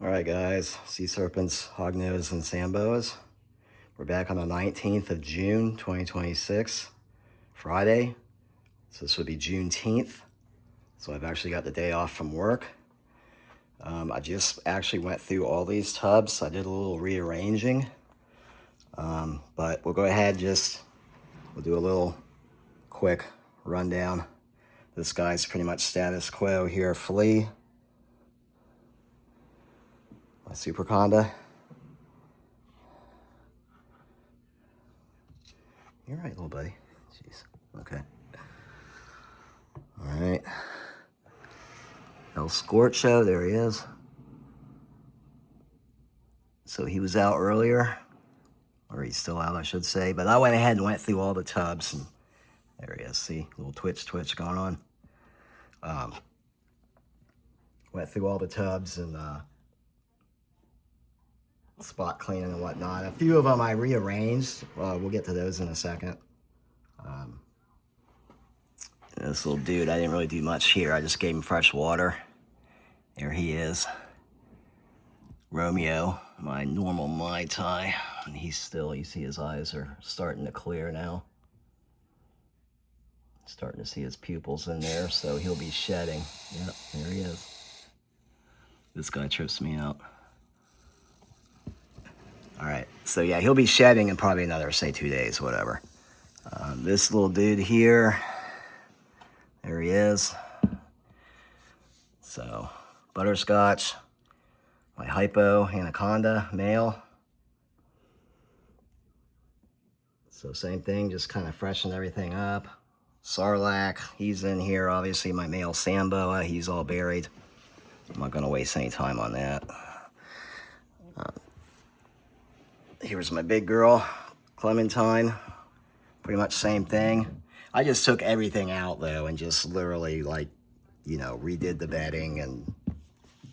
All right, guys, C-Serpents, Hognose, and Sambos. We're back on the 19th of June, 2026, Friday. So this would be Juneteenth. So I've actually got the day off from work. I just actually went through all these tubs. I did a little rearranging. But we'll go ahead and we'll do a little quick rundown. This guy's pretty much status quo here. Flea, my Superconda. You're right, little buddy. Jeez. Okay. All right. El Scorcho, there he is. So he was out earlier, or he's still out, I should say. But I went ahead and went through all the tubs, and there he is. See, little twitch going on. Went through all the tubs and spot cleaning and whatnot. A few of them I rearranged. We'll get to those in a second. This little dude, I didn't really do much here. I just gave him fresh water. There he is. Romeo, my normal Mai Tai. And he's still, you see his eyes are starting to clear now. Starting to see his pupils in there, so he'll be shedding. Yep, there he is. This guy trips me out. All right, so yeah, he'll be shedding in probably another, say, 2 days, whatever. This little dude here, there he is. So, Butterscotch, my Hypo Anaconda male. So same thing, just kind of freshen everything up. Sarlacc, he's in here. Obviously, my male Samboa, he's all buried. I'm not gonna waste any time on that. Here's my big girl, Clementine. Pretty much same thing. I just took everything out though and just literally redid the bedding and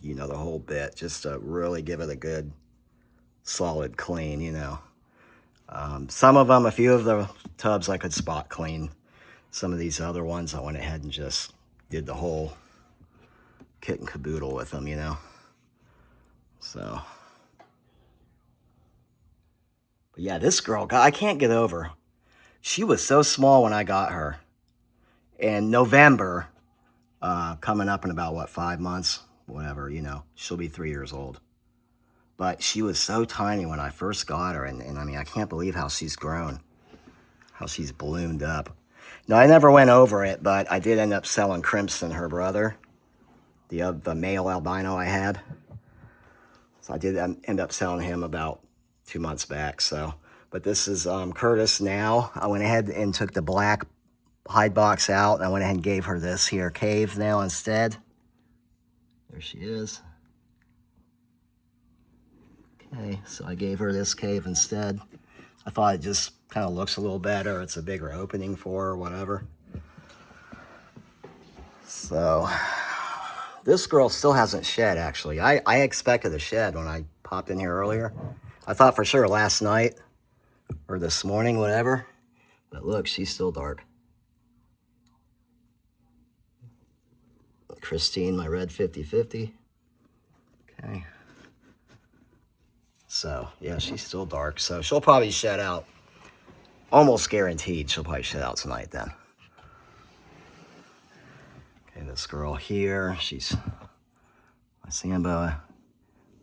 the whole bit just to really give it a good solid clean, Some of them, a few of the tubs I could spot clean. Some of these other ones I went ahead and just did the whole kit and caboodle with them, So, but yeah, this girl, God, I can't get over. She was so small when I got her. In November, coming up in about, 5 months? Whatever, she'll be 3 years old. But she was so tiny when I first got her, and I mean, I can't believe how she's grown, how she's ballooned up. Now, I never went over it, but I did end up selling Crimson, her brother, the male albino I had. So I did end up selling him about 2 months back, so. But this is Curtis now. I went ahead and took the black hide box out, and I went ahead and gave her this here cave now instead. There she is. Okay, so I gave her this cave instead. I thought it just kind of looks a little better. It's a bigger opening for her, whatever. So, this girl still hasn't shed, actually. I expected a shed when I popped in here earlier. I thought for sure last night or this morning, whatever. But look, she's still dark. Christine, my red 50-50. Okay. So, yeah, she's still dark. So she'll probably shed out. Almost guaranteed she'll probably shed out tonight then. Okay, this girl here, she's my Samboa.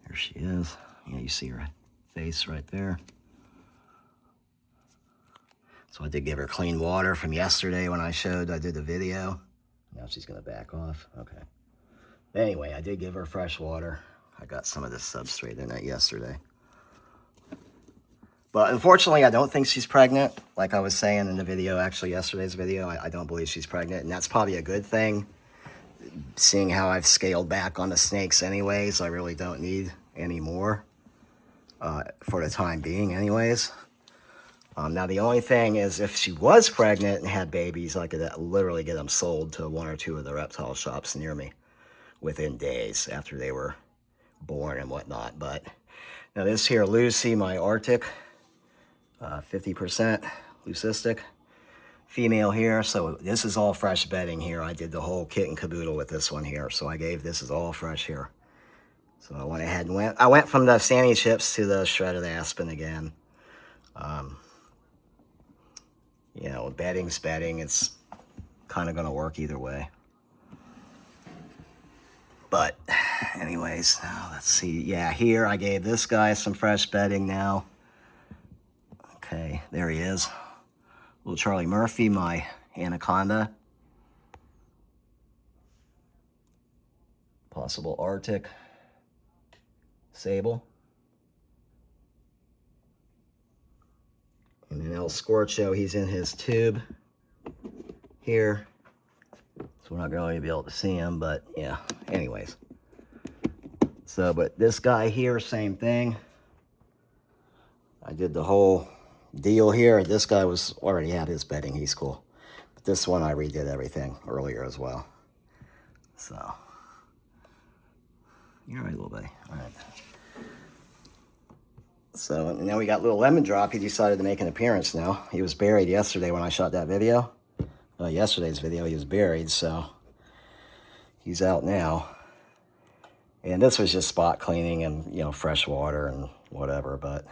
There she is. Yeah, you see her face right there. So I did give her clean water from yesterday when I did the video. Now she's gonna back off, okay. But anyway, I did give her fresh water. I got some of this substrate in it yesterday. But unfortunately, I don't think she's pregnant. Like I was saying in the video, actually yesterday's video, I don't believe she's pregnant, and that's probably a good thing. Seeing how I've scaled back on the snakes anyways, I really don't need any more for the time being anyways. Now, the only thing is if she was pregnant and had babies, I could literally get them sold to 1 or 2 of the reptile shops near me within days after they were born and whatnot. But now this here, Lucy, my Arctic, 50% leucistic female here. So this is all fresh bedding here. I did the whole kit and caboodle with this one here. So this is all fresh here. So I went ahead and I went from the Sandy chips to the shredded aspen again. You know, bedding's bedding. It's kind of going to work either way. But anyways, let's see. Yeah, here I gave this guy some fresh bedding now. Okay, there he is. Little Charlie Murphy, my anaconda. Possible Arctic sable. And then El Scorcho, he's in his tube here. So we're not going to be able to see him, but yeah, anyways. So, but this guy here, same thing. I did the whole deal here. This guy was already had his bedding. He's cool. But this one, I redid everything earlier as well. So, you're all right, little buddy. All right. So, and now we got little Lemon Drop. He decided to make an appearance now. He was buried yesterday when I shot that video. Yesterday's video, he was buried, so he's out now. And this was just spot cleaning and, you know, fresh water and whatever, but.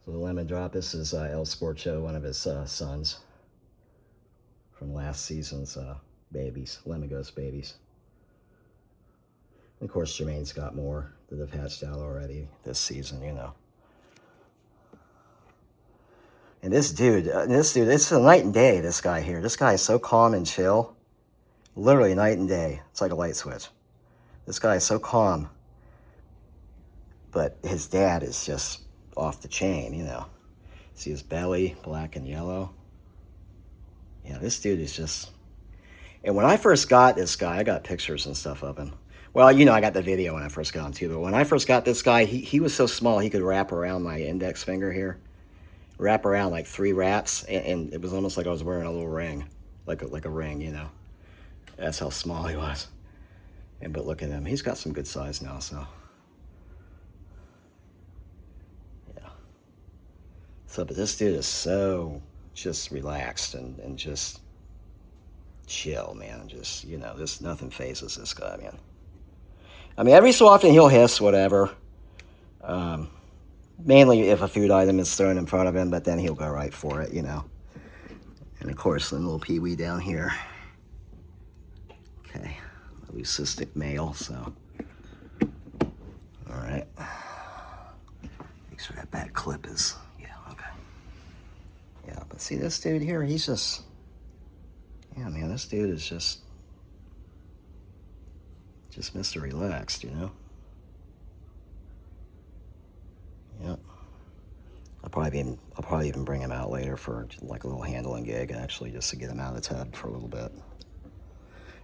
So the Lemon Drop, this is El Scorcho, one of his sons from last season's babies, Lemon Ghost babies. And of course, Jermaine's got more that have hatched out already this season, you know. And this dude, it's a night and day, this guy here. This guy is so calm and chill. Literally night and day. It's like a light switch. This guy is so calm. But his dad is just off the chain, you know. See his belly, black and yellow. Yeah, this dude is just... And when I first got this guy, I got pictures and stuff of him. Well, you know, I got the video when I first got him too. But when I first got this guy, he was so small, he could wrap around my index finger here. Wrap around like 3 wraps, and it was almost like I was wearing a little ring, like a ring, you know. That's how small he was. And but look at him, he's got some good size now. So yeah. So but this dude is so just relaxed and just chill, man. Just, you know, this nothing phases this guy, man. I mean, every so often he'll hiss, whatever. Mainly if a food item is thrown in front of him, but then he'll go right for it, you know. And of course, the little peewee down here. Okay, a leucistic male, so. All right. Make sure that back clip is, yeah, okay. Yeah, but see this dude here, he's just, yeah, man, this dude is just Mr. Relaxed, you know. Yep. I'll probably even bring him out later for like a little handling gig, actually, just to get him out of the tub for a little bit.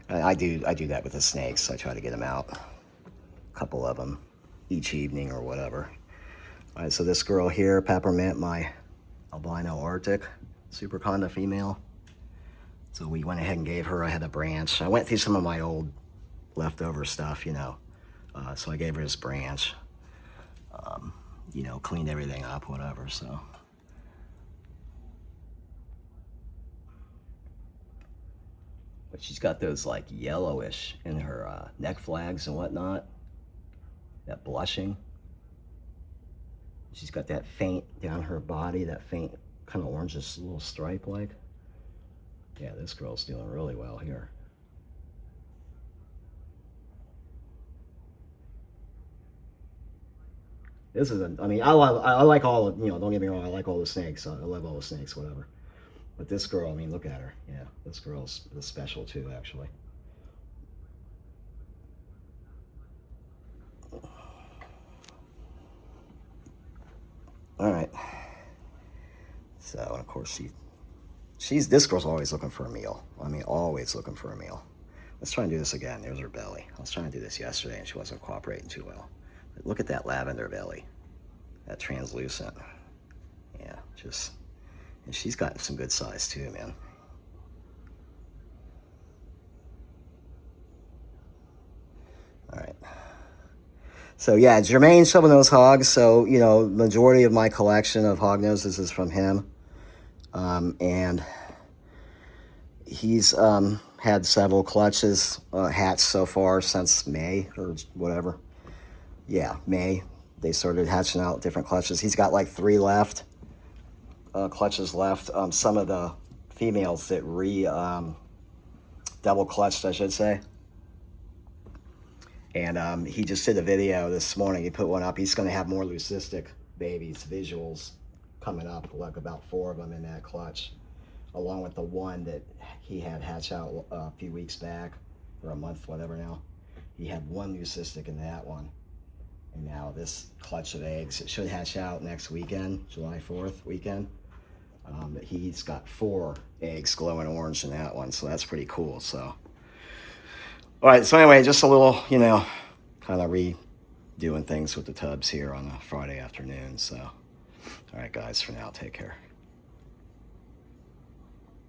I do that with the snakes. I try to get them out, a couple of them each evening or whatever. All right, so this girl here, Peppermint, my albino Arctic superconda female. So we went ahead and gave her, I had a branch. I went through some of my old leftover stuff, you know. So I gave her this branch. You know, cleaned everything up, whatever, so. But she's got those like yellowish in her neck flags and whatnot. That blushing. She's got that faint down her body, that faint kind of orangish little stripe like. Yeah, this girl's doing really well here. This is I mean, I like all, you know, don't get me wrong, I like all the snakes. I love all the snakes, whatever. But this girl, I mean, look at her. Yeah, this girl's special too, actually. All right. So, and of course, this girl's always looking for a meal. I mean, always looking for a meal. Let's try and do this again. There's her belly. I was trying to do this yesterday, and she wasn't cooperating too well. Look at that lavender belly, that translucent. Yeah, just, and she's got some good size too, man. All right. So yeah, Jermaine Shovelnose Hogs. So, you know, majority of my collection of hog noses is from him. And he's had several clutches hatched so far since May or whatever. Yeah, May. They started hatching out different clutches. He's got like 3 left, clutches left. Some of the females that double clutched, I should say. And he just did a video this morning. He put one up. He's going to have more leucistic babies, visuals, coming up, like about 4 of them in that clutch, along with the one that he had hatch out a few weeks back, or a month, whatever now. He had 1 leucistic in that one. And now this clutch of eggs, it should hatch out next weekend, July 4th weekend. He's got 4 eggs glowing orange in that one, so that's pretty cool. So, all right, so anyway, just a little, kind of redoing things with the tubs here on a Friday afternoon. So, all right, guys, for now, take care.